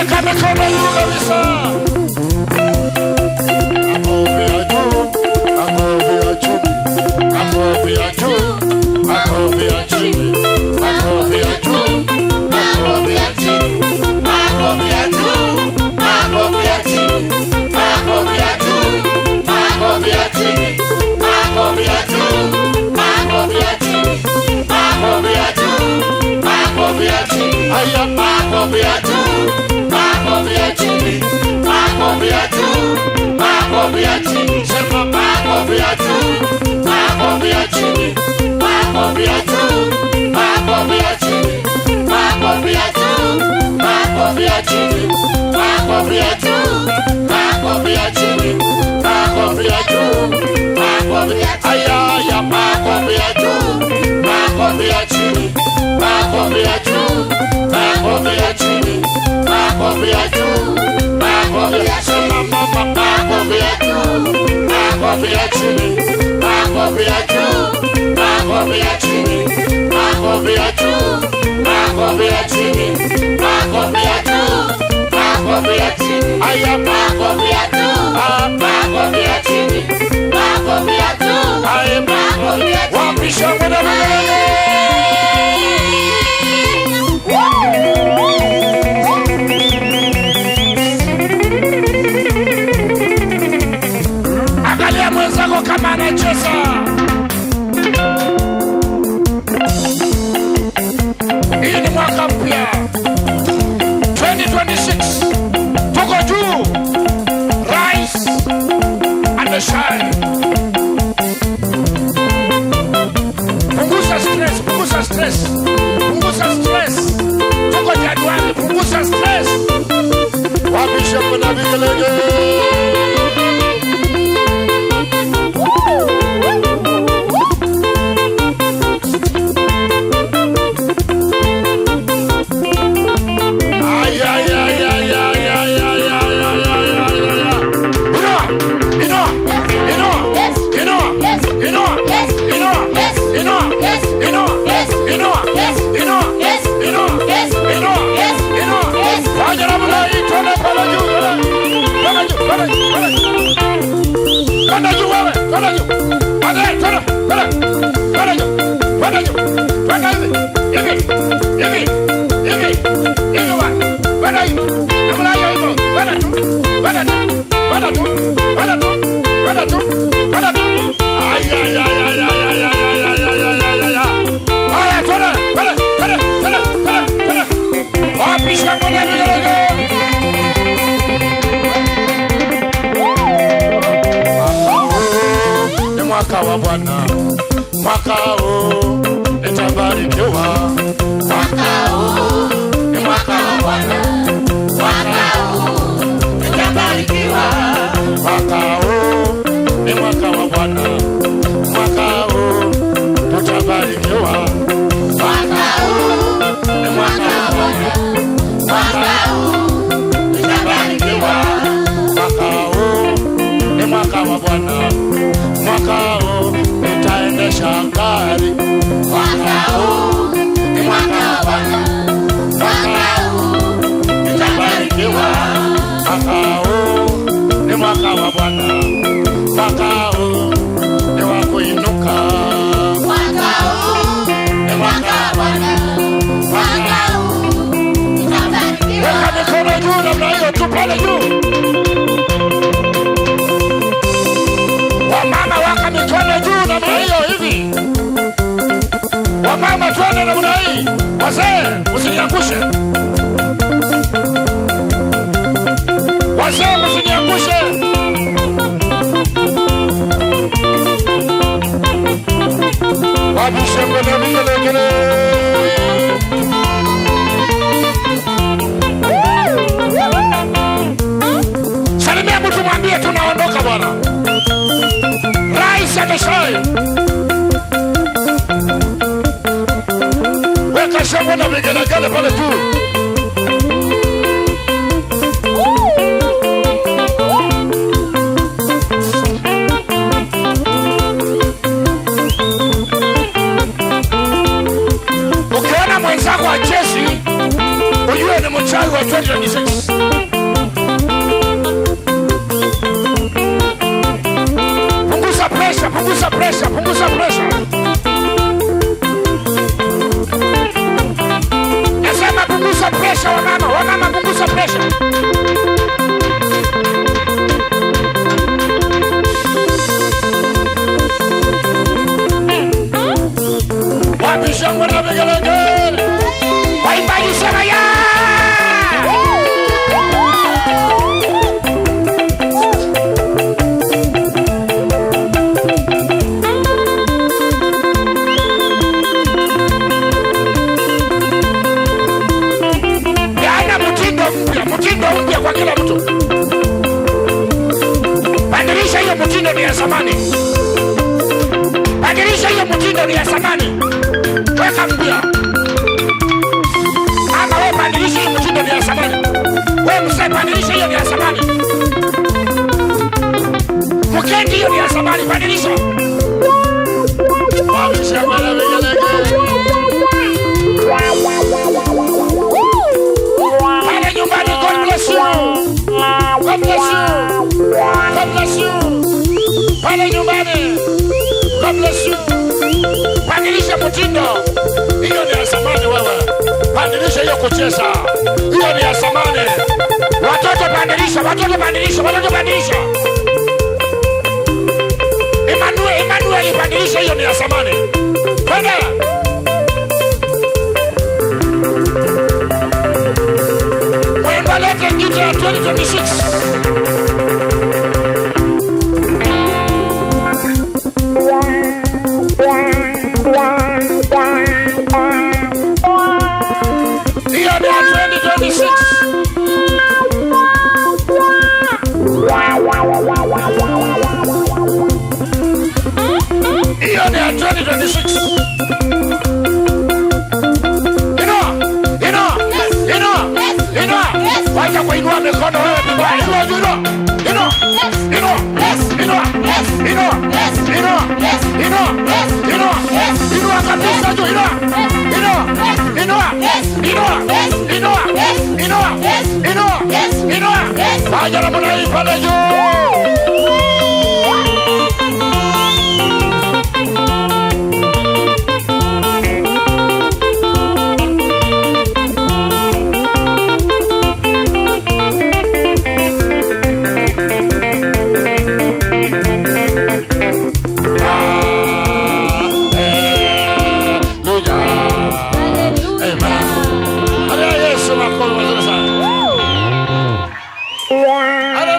Weka mikono juu kabisa. Makofi ya juu, makofi ya chini, makofi ya juu, makofi ya chini, makofi ya juu, makofi ya chini, makofi ya juu, makofi ya chini, makofi ya juu, makofi ya chini, makofi ya juu, makofi ya chini, makofi ya juu, makofi ya chini, haya makofi ya juu, makofi ya chini, makofi ya juu, makofi ya chini, sema makofi ya juu, makofi ya chini, makofi ya juu, makofi ya chini, makofi ya juu, makofi ya chini, makofi ya juu, makofi ya chini, makofi ya juu, makofi ya haya ya makofi ya juu, makofi ya chini, makofi ya juu, makofi ya chini, makofi ya juu, makofi ya sema mama makofi ya juu, makofi ya chini, makofi ya juu, makofi ya chini, makofi ya juu, makofi ya chini, makofi ya juu, makofi ya chini, haya makofi ya juu, makofi ya chini, makofi ya juu, haya makofi ya chini, wapisha mwana mwana. Angalia mwenzako kama anacheza. Hii ni mwaka mpya 2026. Tuko juu. Rise and shine. Punguza stress, punguza stress. Punguza stress. Tuko Januari, punguza stress. Wapisha kuna vigelege. Mwaka wa Bwana, mwaka huu nitabarikiwa. Mwaka huu ni mwaka wa Bwana, mwaka huu nitabarikiwa. Mwaka huu ni mwaka wa Bwana, mwaka huu tutabarikiwa. Mwaka huu ni mwaka wa Bwana, mwaka huu tutabarikiwa. Mwaka huu ni mwaka wa Bwana, mwaka huu nitaendesha gari. Mwaka huu ni mwaka wa Bwana, mwaka huu nitabarikiwa. Mwaka huu ni mwaka wa Bwana, mwaka huu ni wa kuinuka. Mwaka huu ni mwaka wa Bwana, mwaka huu nitabarikiwa. Weka mikono juu namna hiyo tu pale juu. Wamama waka mikono juu namna hiyo hivi. Wamama twende namna hii. Wazee msiniangushe. Wazee msiniangushe. Wabishe mbele vigelegele. Salimia mtu mwambie tunaondoka bwana. Rise and shine. Weka shangwe na vigelegele pale juu. Ukiona mwenzako achezi, ujue ni uchawi wa 2026. Punguza pressure, punguza pressure, punguza pressure. Nasema punguza pressure wamama, wamama punguza pressure. Wabishangwa na vigelegele. Waimbaji sema ya. Mtindo mpya kwa kila mtu. Badilisha hiyo mtindo, ni ya zamani. Badilisha hiyo mtindo, ni ya zamani. Weka mpya. Ama wewe badilisha hiyo mtindo, ni ya zamani. Wewe msee badilisha hiyo, ni ya zamani. Mkendi hiyo, ni ya zamani, badilisha. Wabisha mara vigelegele. Pale nyumbani, God bless you. God bless you. God bless you. Pale nyumbani, God bless you. Badilisha mtindo. Hiyo ni ya zamani wewe. Badilisha hiyo kucheza. Hiyo ni ya zamani. Watoto badilisha, watoto badilisha, watoto badilisha. Emmanuel badilisha, hiyo ni ya zamani. Kwenda. Walete ngite ya 2026. Hiyo ni ya 2026. Hiyo ni ya 2026. Wacha kuinua mikono wewe baba. Inua juu. Inua kabisa juu. Inua. Wacha na mwana hii pale juu. Hallelujah.